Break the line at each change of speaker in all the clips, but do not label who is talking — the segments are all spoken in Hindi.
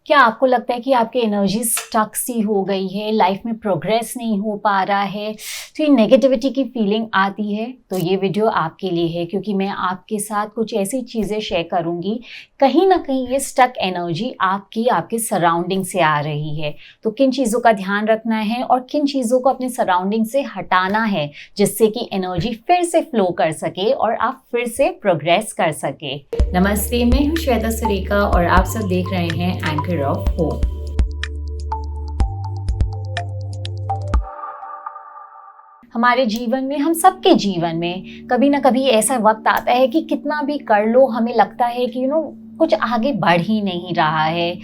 क्या आपको लगता है कि आपकी एनर्जी स्टक सी हो गई है, लाइफ में प्रोग्रेस नहीं हो पा रहा है, तो ये नेगेटिविटी की फीलिंग आती है? तो ये वीडियो आपके लिए है, क्योंकि मैं आपके साथ कुछ ऐसी चीज़ें शेयर करूंगी, कहीं ना कहीं ये स्टक एनर्जी आपके सराउंडिंग से आ रही है। तो किन चीज़ों का ध्यान रखना है और किन चीज़ों को अपने सराउंडिंग से हटाना है, जिससे कि एनर्जी फिर से फ्लो कर सके और आप फिर से प्रोग्रेस कर सके। नमस्ते, मैं हूँ श्वेता सुरेखा और आप सब देख रहे हैं एंकर ऑफ होप। हमारे जीवन में, हम सबके जीवन में कभी ना कभी ऐसा वक्त आता है कि कितना भी कर लो हमें लगता है कि कुछ आगे बढ़ ही नहीं रहा है,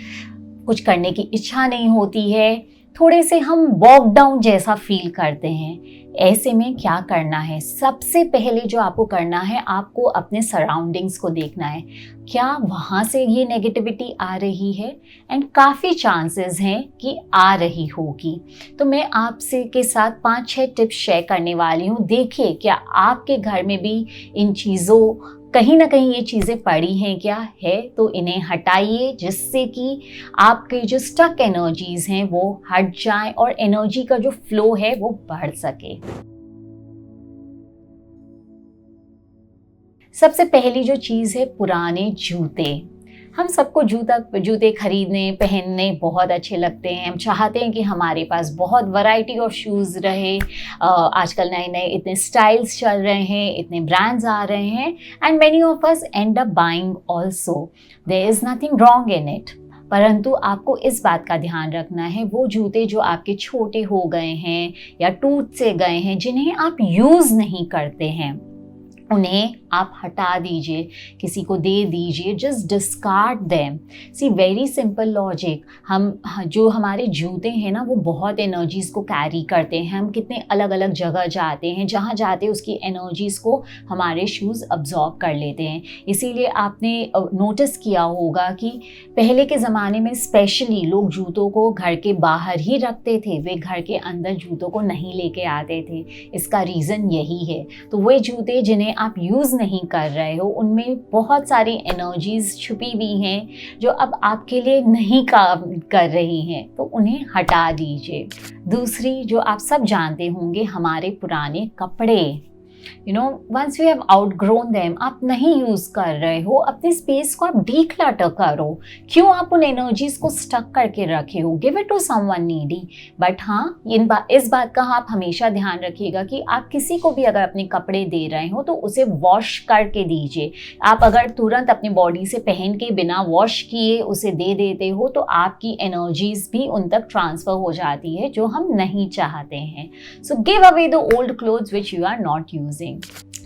कुछ करने की इच्छा नहीं होती है, थोड़े से हम वॉक डाउन जैसा फील करते हैं। ऐसे में क्या करना है? सबसे पहले जो आपको करना है, आपको अपने सराउंडिंग्स को देखना है, क्या वहाँ से ये नेगेटिविटी आ रही है, एंड काफ़ी चांसेस हैं कि आ रही होगी। तो मैं आपसे के साथ 5-6 टिप्स शेयर करने वाली हूँ। देखिए क्या आपके घर में भी इन चीज़ों, कहीं ना कहीं ये चीज़ें पड़ी हैं, क्या है तो इन्हें हटाइए, जिससे कि आपके जो स्टक एनर्जीज हैं वो हट जाएं और एनर्जी का जो फ्लो है वो बढ़ सके। सबसे पहली जो चीज़ है, पुराने जूते। हम सबको जूते खरीदने पहनने बहुत अच्छे लगते हैं। हम चाहते हैं कि हमारे पास बहुत वैरायटी ऑफ शूज़ रहे। आजकल नए नए इतने स्टाइल्स चल रहे हैं, इतने ब्रांड्स आ रहे हैं, and many of us end up buying also. There is nothing wrong in it. परंतु आपको इस बात का ध्यान रखना है, वो जूते जो आपके छोटे हो गए हैं या टूट से गए हैं, जिन्हें आप यूज़ नहीं करते हैं, उन्हें आप हटा दीजिए, किसी को दे दीजिए। Just discard them. See, very simple logic. हम जो हमारे जूते हैं ना, वो बहुत एनर्जीज को कैरी करते हैं। हम कितने अलग अलग जगह जाते हैं, जहाँ जाते हैं उसकी एनर्जीज को हमारे शूज़ अब्जॉर्ब कर लेते हैं। इसीलिए आपने नोटिस किया होगा कि पहले के ज़माने में स्पेशली लोग जूतों को घर के बाहर ही रखते थे, वे घर के अंदर जूतों को नहीं लेके आते थे। इसका रीज़न यही है। तो वे जूते जिन्हें आप यूज़ नहीं कर रहे हो, उनमें बहुत सारी एनर्जीज छुपी हुई हैं जो अब आपके लिए नहीं काम कर रही हैं, तो उन्हें हटा दीजिए। दूसरी, जो आप सब जानते होंगे, हमारे पुराने कपड़े। Once we have outgrown them, आप नहीं यूज कर रहे हो, अपने स्पेस को आप डीक्लटर करो। क्यों आप उन एनर्जीज को स्टक करके रखे हो? Give it to someone needy. But हाँ, इस बात का आप हमेशा ध्यान रखिएगा कि आप किसी को भी अगर अपने कपड़े दे रहे हो तो उसे वॉश करके दीजिए। आप अगर तुरंत अपनी बॉडी से पहन के बिना वॉश किए उसे दे देते हो, तो आपकी एनर्जीज भी उन तक ट्रांसफर हो जाती है, जो हम नहीं चाहते हैं। So give away the old clothes which you are not using.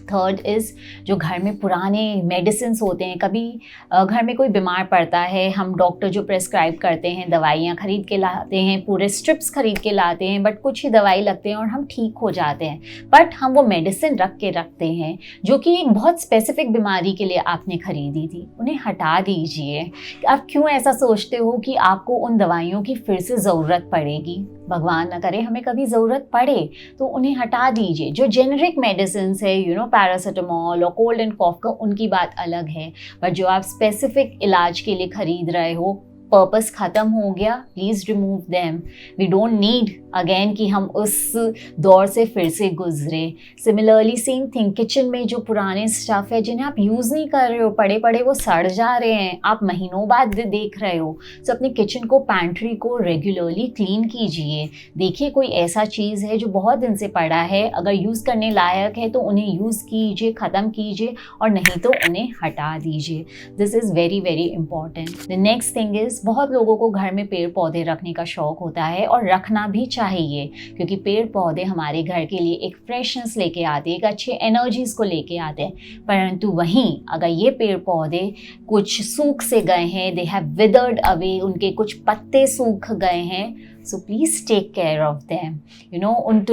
Third is, जो घर में पुराने मेडिसिन होते हैं, कभी घर में कोई बीमार पड़ता है, हम डॉक्टर जो प्रेस्क्राइब करते हैं, दवाइयाँ खरीद के लाते हैं, पूरे स्ट्रिप्स खरीद के लाते हैं, बट कुछ ही दवाई लगते हैं और हम ठीक हो जाते हैं। बट हम वो मेडिसिन रख के रखते हैं जो कि एक बहुत स्पेसिफिक बीमारी के लिए आपने खरीदी थी, उन्हें हटा दीजिए। आप क्यों ऐसा सोचते हो कि आपको उन दवाइयों की फिर से ज़रूरत पड़ेगी? भगवान न करे हमें कभी ज़रूरत पड़े, तो उन्हें हटा दीजिए। जो जेनरिक मेडिसिन है, पैरासीटामॉल और कोल्ड एंड कॉफ का, उनकी बात अलग है। पर जो आप स्पेसिफिक इलाज के लिए खरीद रहे हो, पर्पस ख़त्म हो गया, please remove them. We don't need again कि हम उस दौर से फिर से गुजरे। सिमिलरली सेम थिंग, किचन में जो पुराने स्टफ़ है जिन्हें आप यूज़ नहीं कर रहे हो, पड़े पड़े वो सड़ जा रहे हैं, आप महीनों बाद देख रहे हो, तो अपने किचन को, पैंट्री को रेगुलरली क्लीन कीजिए। देखिए कोई ऐसा चीज़ है जो बहुत दिन से पड़ा है, अगर यूज़ करने लायक है तो उन्हें यूज़ कीजिए, ख़त्म कीजिए, और नहीं तो उन्हें हटा दीजिए। This is very very important. The next thing is, बहुत लोगों को घर में पेड़ पौधे रखने का शौक होता है, और रखना भी चाहिए, क्योंकि पेड़ पौधे हमारे घर के लिए एक फ्रेशनेस लेके आते हैं, एक अच्छे एनर्जीज को लेके आते हैं। परंतु वहीं अगर ये पेड़ पौधे कुछ सूख से गए हैं, दे हैव विदर्ड अवे, उनके कुछ पत्ते सूख गए हैं, so please take care of them. उन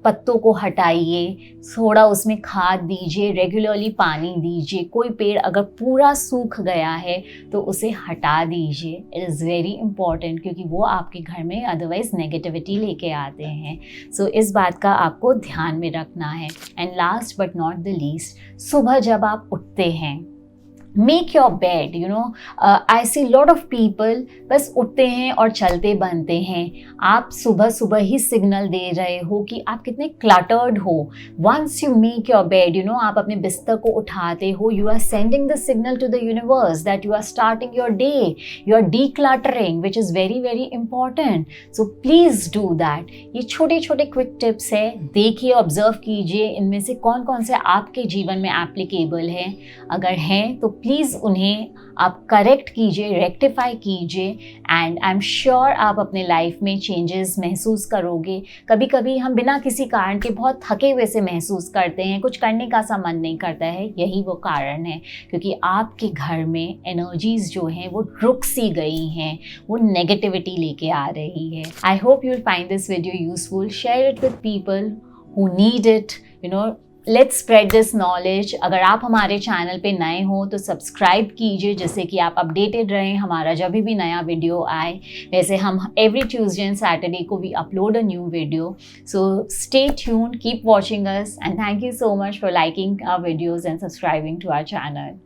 पत्तों को हटाइए, थोड़ा उसमें खाद दीजिए, रेगुलरली पानी दीजिए। कोई पेड़ अगर पूरा सूख गया है तो उसे हटा दीजिए। इट इज़ वेरी इंपॉर्टेंट, क्योंकि वो आपके घर में अदरवाइज नेगेटिविटी लेके आते हैं। सो इस बात का आपको ध्यान में रखना है। And last but not the least, सुबह जब आप उठते हैं, make your bed, you no, I see lot of people बस उठते हैं और चलते बनते हैं। आप सुबह सुबह ही सिग्नल दे रहे हो कि आप कितने क्लटर्ड हो। Once you make your bed, you know, आप अपने बिस्तर को उठाते हो, you are sending the signal to the universe that you are starting your day, you are decluttering, which is very very important. So please do that. ये छोटे छोटे क्विक टिप्स है, देखिए, ऑब्जर्व कीजिए, इनमें से कौन कौन से आपके जीवन में एप्लीकेबल हैं। अगर हैं तो प्लीज़ उन्हें आप करेक्ट कीजिए, रेक्टिफाई कीजिए, एंड आई एम श्योर आप अपने लाइफ में चेंजेस महसूस करोगे। कभी कभी हम बिना किसी कारण के बहुत थके हुए से महसूस करते हैं, कुछ करने का सा मन नहीं करता है, यही वो कारण है, क्योंकि आपके घर में एनर्जीज जो हैं वो रुक सी गई हैं, वो नेगेटिविटी लेके आ रही है। I hope you will find this video useful, share it with people who need it, you know, let's spread this knowledge. अगर आप हमारे चैनल पे नए हो तो सब्सक्राइब कीजिए, जिससे कि आप अपडेटेड रहें हमारा जब भी नया वीडियो आए। वैसे हम एवरी ट्यूसडे एंड सैटरडे को भी upload a new video, so stay tuned, keep watching us, and thank you so much for liking our videos and subscribing to our channel.